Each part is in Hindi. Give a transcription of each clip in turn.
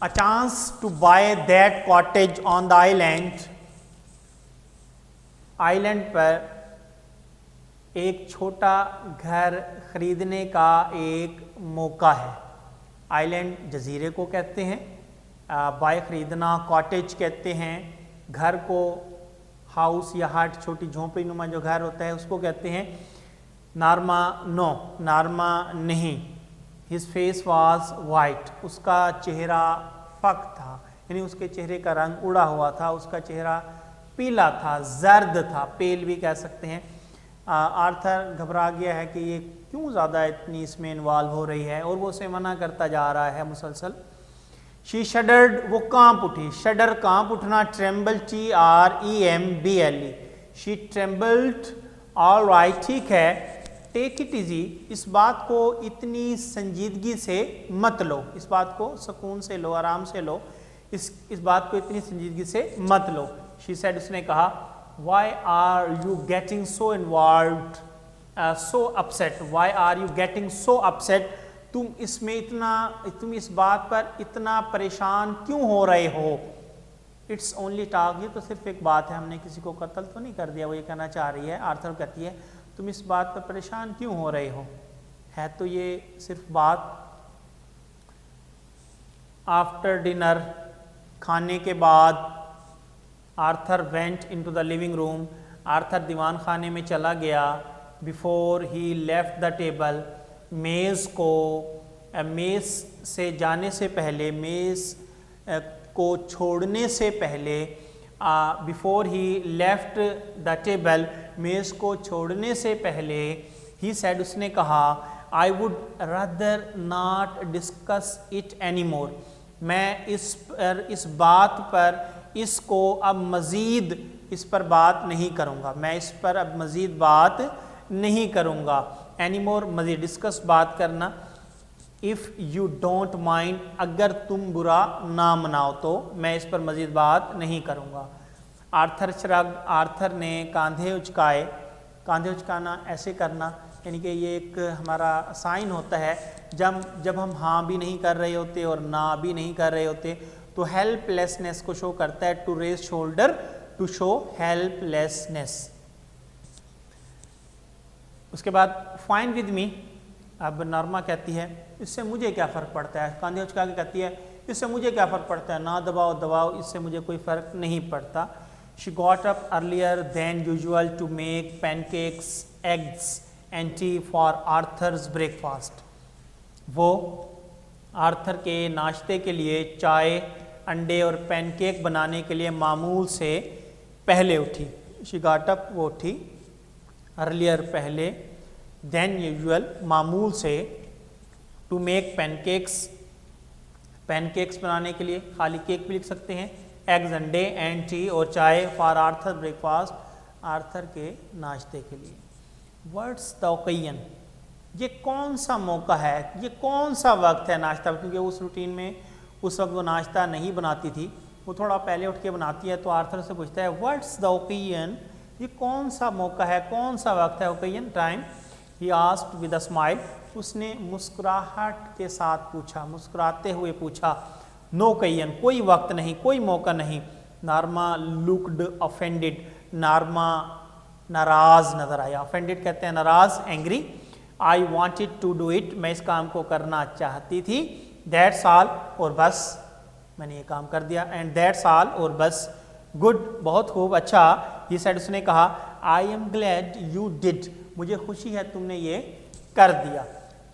a chance to buy that cottage on the island. Island पर एक छोटा घर खरीदने का एक मौका है। आइलैंड जजीरे को कहते हैं, बाय खरीदना कॉटेज कहते हैं, घर को हाउस या हट छोटी झोंपड़ी नुमा जो घर होता है उसको कहते हैं। नार्मा नो, नार्मा नहीं। हिज फेस वॉज वाइट, उसका चेहरा फक था, यानी उसके चेहरे का रंग उड़ा हुआ था, उसका चेहरा पीला था, जर्द था, पेल भी कह सकते हैं। आर्थर घबरा गया है कि ये क्यों ज़्यादा इतनी इसमें इन्वॉल्व हो रही है और वो उसे मना करता जा रहा है मुसलसल। शी शडर्ड, वो कांप उठी। शडर कांप उठना, tremble TREMBLE, she trembled. All right, ठीक है। टेक इट इजी, इस बात को इतनी संजीदगी से मत लो, इस बात को सुकून से लो, आराम से लो, इस बात को इतनी संजीदगी से मत लो। शी सेड, उसने कहा, why are you getting so involved, so upset, why are you getting so upset, तुम इस बात पर इतना परेशान क्यों हो रहे हो। इट्स ओनली टॉक, ये तो सिर्फ एक बात है, हमने किसी को कत्ल तो नहीं कर दिया, वो ये कहना चाह रही है। आर्थर कहती है, तुम इस बात पर परेशान क्यों हो रहे हो, है तो ये सिर्फ बात। आफ्टर डिनर, खाने के बाद, Arthur went into the living room, Arthur दीवान खाने में चला गया। Before he left the table, मेज़ को, मेज़ से जाने से पहले, मेज़ को छोड़ने से पहले, before he left the table, मेज़ को छोड़ने से पहले, ही सेड, उसने कहा, I would rather not discuss it any more, मैं इस बात पर, इसको अब मज़ीद इस पर बात नहीं करूँगा, मैं इस पर अब मज़ीद बात नहीं करूँगा। एनी मोर, मज़ीद, डिस्कस बात करना। इफ़ यू डोंट माइंड, अगर तुम बुरा ना मनाओ तो मैं इस पर मज़ीद बात नहीं करूँगा। आर्थर श्रग, आर्थर ने कांधे उचकाए। कांधे उचकाना, ऐसे करना, यानी कि ये एक हमारा साइन होता है जब हम हाँ भी नहीं कर रहे होते और ना भी नहीं कर रहे होते, तो हेल्पलेसनेस को शो करता है। To raise shoulder, to show helplessness. उसके बाद फाइन विद मी, अब नॉर्मा कहती है, इससे मुझे क्या फ़र्क पड़ता है। कांधे उचका के कहती है, इससे मुझे क्या फ़र्क पड़ता है, ना दबाओ दबाओ, इससे मुझे कोई फ़र्क नहीं पड़ता। She got up earlier than usual to make pancakes, eggs and tea for Arthur's breakfast, वो आर्थर के नाश्ते के लिए चाय, अंडे और पैनकेक बनाने के लिए मामूल से पहले उठी। शी गॉट अप, वो उठी, अर्लियर पहले, देन यूजुअल मामूल से, टू मेक पैनकेक्स, पैनकेक्स बनाने के लिए, खाली केक भी लिख सकते हैं, एग्स अंडे एंड टी और चाय, फॉर आर्थर ब्रेकफास्ट, आर्थर के नाश्ते के लिए। वर्ड्स द ओकेजन, ये कौन सा मौका है, ये कौन सा वक्त है नाश्ता, क्योंकि उस रूटीन में उस वक्त वो नाश्ता नहीं बनाती थी, वो थोड़ा पहले उठ के बनाती है। तो आर्थर से पूछता है, व्हाट्स द ओकेजन, ये कौन सा मौका है, कौन सा वक्त है, occasion, time. He asked with a smile, उसने मुस्कुराहट के साथ पूछा, मुस्कुराते हुए पूछा। नो ओकेजन, कोई वक्त नहीं, कोई मौका नहीं। नार्मा लुक्ड ऑफेंडेड, नार्मा नाराज नजर आया। ऑफेंडेड कहते हैं नाराज, angry. I wanted to do it, मैं इस काम को करना चाहती थी। दैट्स ऑल, और बस, मैंने ये काम कर दिया। एंड दैट्स ऑल, और बस। गुड, बहुत खूब, अच्छा। ये सेड, उसने कहा, I am glad you did, मुझे खुशी है तुमने ये कर दिया।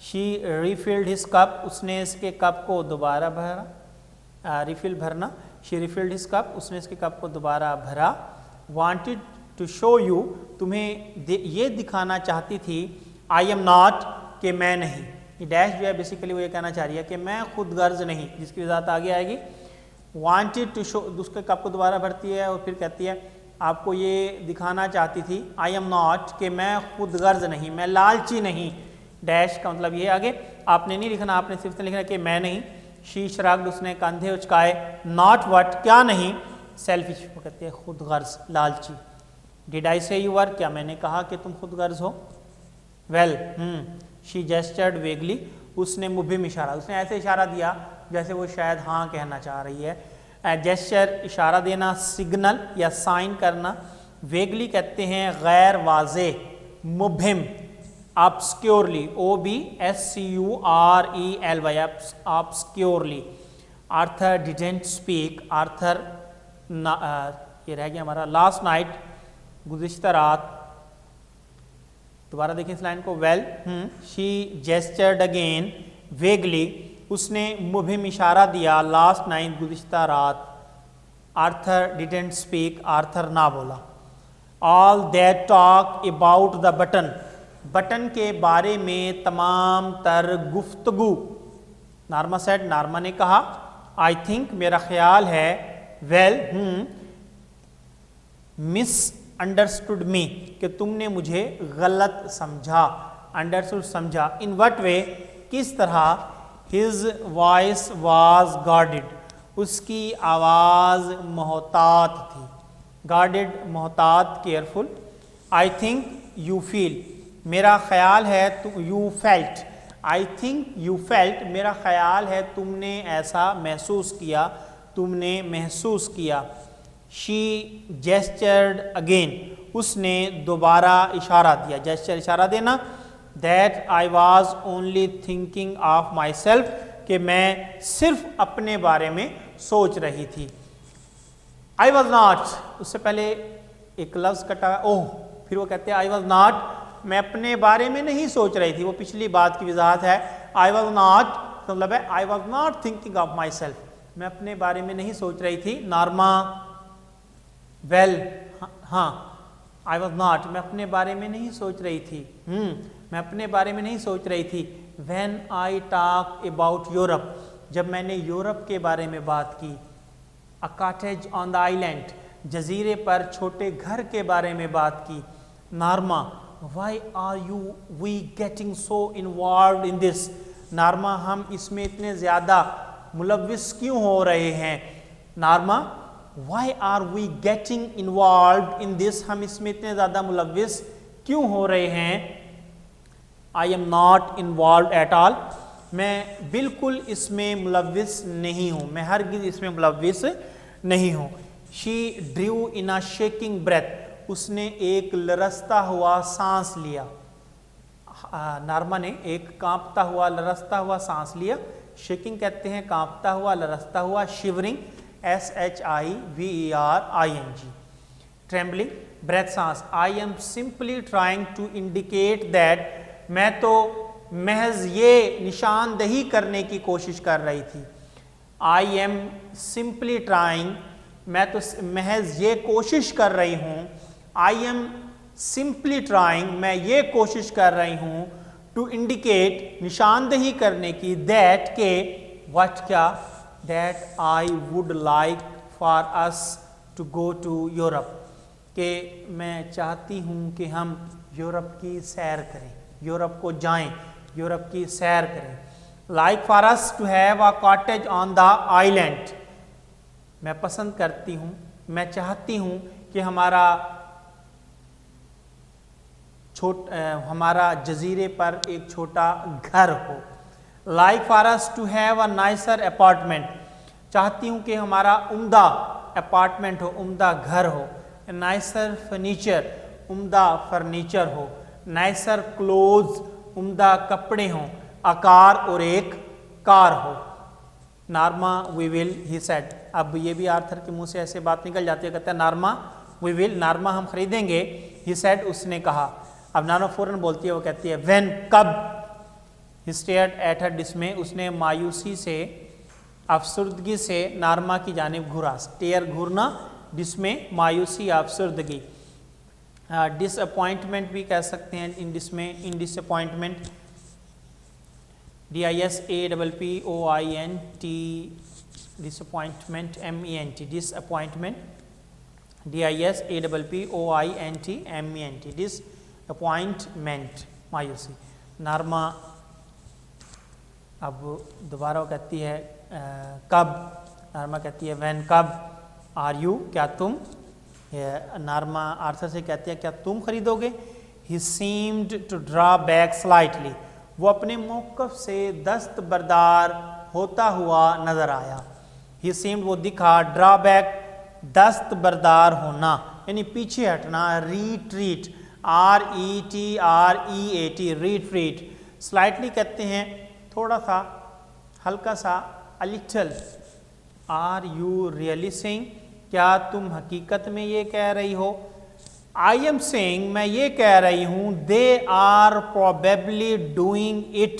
शी रिफिल्ड हिज कप, उसने इसके कप को दोबारा भरा, रिफिल भरना, शी रिफिल्ड हिज कप, उसने इसके कप को दोबारा भरा। वांटेड टू शो यू, तुम्हें ये दिखाना चाहती थी, आई एम नॉट, कि मैं नहीं। ये डैश जो है बेसिकली वो ये कहना चाह रही है कि मैं खुद गर्ज नहीं, जिसकी वजाहत आगे आएगी। वांटेड टू शो, उसके कप को दोबारा भरती है और फिर कहती है, आपको ये दिखाना चाहती थी, आई एम नॉट, कि मैं खुद गर्ज नहीं, मैं लालची नहीं। डैश का मतलब ये आगे आपने नहीं लिखना, आपने सिर्फ लिखना कि मैं नहीं। शी शराग्ड, उसने कंधे उचकाए। नॉट वट, क्या नहीं। सेल्फिश, वो कहते हैं खुद गर्ज, लालची। डिड आई से यू वर, क्या मैंने कहा कि तुम खुद गर्ज हो। वेल, शी जेस्चर्ड वेगली, उसने मुबिम इशारा, उसने ऐसे इशारा दिया जैसे वो शायद हाँ कहना चाह रही है। जेस्चर इशारा देना, सिग्नल या साइन करना। वेगली कहते हैं गैर वाजे, मुबहिम, obscurely, OBSCURELY, obscurely. Arthur didn't speak, Arthur ये रह गया हमारा लास्ट नाइट, गुज़िश्ता रात। दोबारा देखें इस लाइन को, वेल, शी जेस्चर्ड अगेन वेगली, उसने मुबहिम इशारा दिया, लास्ट नाइट, गुज़िश्ता रात। आर्थर डिडेंट स्पीक, आर्थर ना बोला। All that talk about the button, button के बारे में तमाम तर गुफ्तगू। नार्मा सेड, नार्मा ने कहा। आई थिंक, मेरा ख्याल है। वेल, मिस अंडरस्टूड मी, कि तुमने मुझे गलत समझा, अंडरस्टूड समझा। इन वट वे, किस तरह। हिज वॉइस वॉज गार्डेड, उसकी आवाज़ मोहतात थी। गार्डेड, मोहतात, careful. I think you feel, मेरा ख्याल है, you felt. I think you felt, मेरा ख्याल है तुमने ऐसा महसूस किया, तुमने महसूस किया। शी जेस्चर्ड अगेन, उसने दोबारा इशारा दिया। जेस्चर इशारा देना। That I was only thinking of my self, कि मैं सिर्फ अपने बारे में सोच रही थी। आई वॉज नॉट, उससे पहले एक लफ्ज़ कटा, ओह, फिर वो कहते हैं आई वॉज नॉट, मैं अपने बारे में नहीं सोच रही थी। वो पिछली बात की वजाहत है। आई वॉज नॉट मतलब है I was not thinking of my self, मैं अपने बारे में नहीं सोच रही थी। नॉर्मा, वेल, हाँ, आई वॉज नॉट, मैं अपने बारे में नहीं सोच रही थी। मैं अपने बारे में नहीं सोच रही थी। When I talk about Europe, जब मैंने यूरोप के बारे में बात की। A cottage on the island, जजीरे पर छोटे घर के बारे में बात की। Norma, why are you we getting so involve in this, Norma, हम इसमें इतने ज़्यादा मुलव्विस क्यों हो रहे हैं। Norma, why are we getting involve in this, हम इसमें इतने ज़्यादा मुलव्विस क्यों हो रहे हैं। I am not involve at all, मैं बिल्कुल इसमें मुलव्विस नहीं हूँ, मैं हरगिज़ इसमें मुलव्विस नहीं हूँ। She drew in a shaking breath, उसने एक लरसता हुआ सांस लिया। नॉर्मा ने एक कांपता हुआ लरसता हुआ सांस लिया। शेकिंग कहते हैं कांपता हुआ लरसता हुआ। Shivering, SHIVERING। ट्रेम्बलिंग, ब्रेथ सांस। I am simply trying to indicate that, मैं तो महज ये निशानदही करने की कोशिश कर रही थी। आई एम सिंपली ट्राइंग, मैं तो महज ये कोशिश कर रही हूँ। आई एम सिंपली ट्राइंग, मैं ये कोशिश कर रही हूँ। टू इंडिकेट, निशानदही करने की। दैट के, व्हाट, क्या। That I would like for us to go to Europe, कि मैं चाहती हूँ कि हम यूरोप की सैर करें, यूरोप को जाएं, यूरोप की सैर करें। Like for us to have a cottage on the island, मैं पसंद करती हूँ, मैं चाहती हूँ कि हमारा जजीरे पर एक छोटा घर हो। Like for us to have a nicer apartment, चाहती हूँ कि हमारा उम्दा अपार्टमेंट हो, उम्दा घर हो। नाइसर फर्नीचर, उम्दा फर्नीचर हो। नाइसर क्लोथ्स, उम्दा कपड़े हों। आकार, और एक कार हो। Norma, we will, he said. अब ये भी आर्थर के मुंह से ऐसे बात निकल जाती है, कहता है नॉर्मा, वी विल, नॉर्मा, हम खरीदेंगे। ही सेड, उसने कहा। अब नॉर्मा फौरन बोलती है, वो कहती है व्हेन, कब। ही स्टेयर्ड एट हर डिस्मे, उसने मायूसी से, अफसुर्दगी से नॉर्मा की जानिब घूरा। स्टेयर, घूरना, डिस्मे, मायूसी, अफसुर्दगी। डिसअपॉइंटमेंट भी कह सकते हैं in dismay, in disappointment. DISAPPOINT, disappointment, MENT, disappointment. DISAPPOINT, MENT, disappointment, मायूसी। नॉर्मा अब दोबारा कहती है कब। नॉर्मा कहती है व्हेन, कब। आर यू, क्या तुम। नॉर्मा आर्थर से कहती है क्या तुम खरीदोगे। He seemed to draw back slightly, वो अपने मौक़िफ़ से दस्तबरदार होता हुआ नजर आया। ही सीम्ड, वो दिखा, ड्रॉबैक दस्त बरदार होना यानी पीछे हटना, रिट्रीट, RETREAT, रिट्रीट। स्लाइटली कहते हैं थोड़ा सा, हल्का सा, a little. Are you really saying, क्या तुम हकीकत में ये कह रही हो? आई एम सेइंग, मैं ये कह रही हूँ, they are probably doing it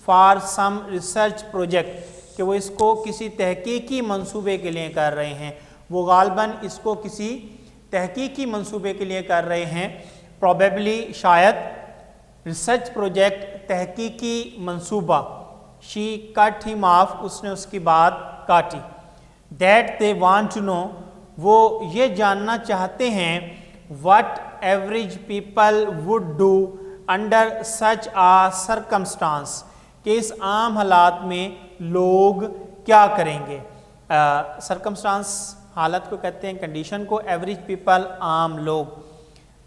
for some research project, कि वो इसको किसी तहकीकी मंसूबे के लिए कर रहे हैं। वो गालबन इसको किसी तहकीकी मंसूबे के लिए कर रहे हैं। प्रोबेबली शायद, रिसर्च प्रोजेक्ट तहकीकी मंसूबा। शी कट हिम ऑफ, उसने उसकी बात काटी। That they want to know, वो ये जानना चाहते हैं, what average people would do under such a circumstance, कि इस आम हालात में लोग क्या करेंगे। सरकमस्टांस हालत को कहते हैं, कंडीशन को। एवरेज पीपल आम लोग।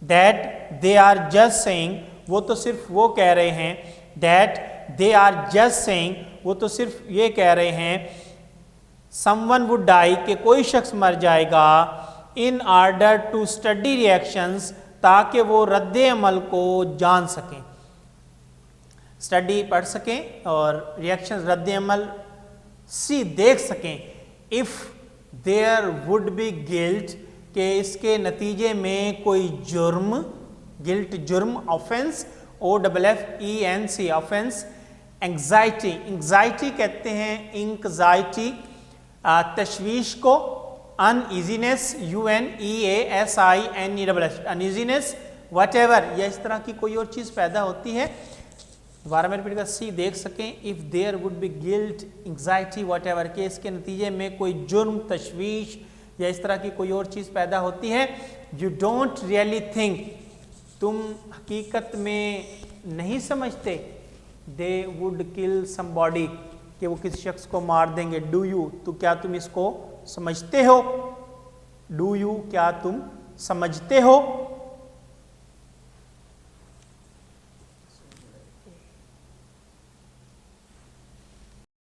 That they are just saying, वो तो सिर्फ वो कह रहे हैं। That they are just saying, वो तो सिर्फ ये कह रहे हैं, समवन वुड डाई, कि कोई शख्स मर जाएगा, in order to study reactions, ताकि वो रद्द अमल को जान सकें। स्टडी पढ़ सकें और रिएक्शंस रद्द अमल सी देख सकें। If there would be guilt, के इसके नतीजे में कोई जुर्म, गिल्ट जुर्म, offence, OFFENC offence. Anxiety, anxiety कहते हैं इंक्जाइटी, तशवीश को। Uneasiness, UNEASINESS, uneasiness, whatever, या इस तरह की कोई और चीज़ पैदा होती है। दोबारा मेरे का सी देख सकें। If there would be guilt, anxiety, whatever, के इसके नतीजे में कोई जुर्म, तशवीश या इस तरह की कोई और चीज़ पैदा होती है। यू डोंट रियली थिंक, तुम हकीकत में नहीं समझते, दे वुड किल समबॉडी, कि वो किसी शख्स को मार देंगे। डू यू, तो क्या तुम इसको समझते हो? डू यू, क्या तुम समझते हो?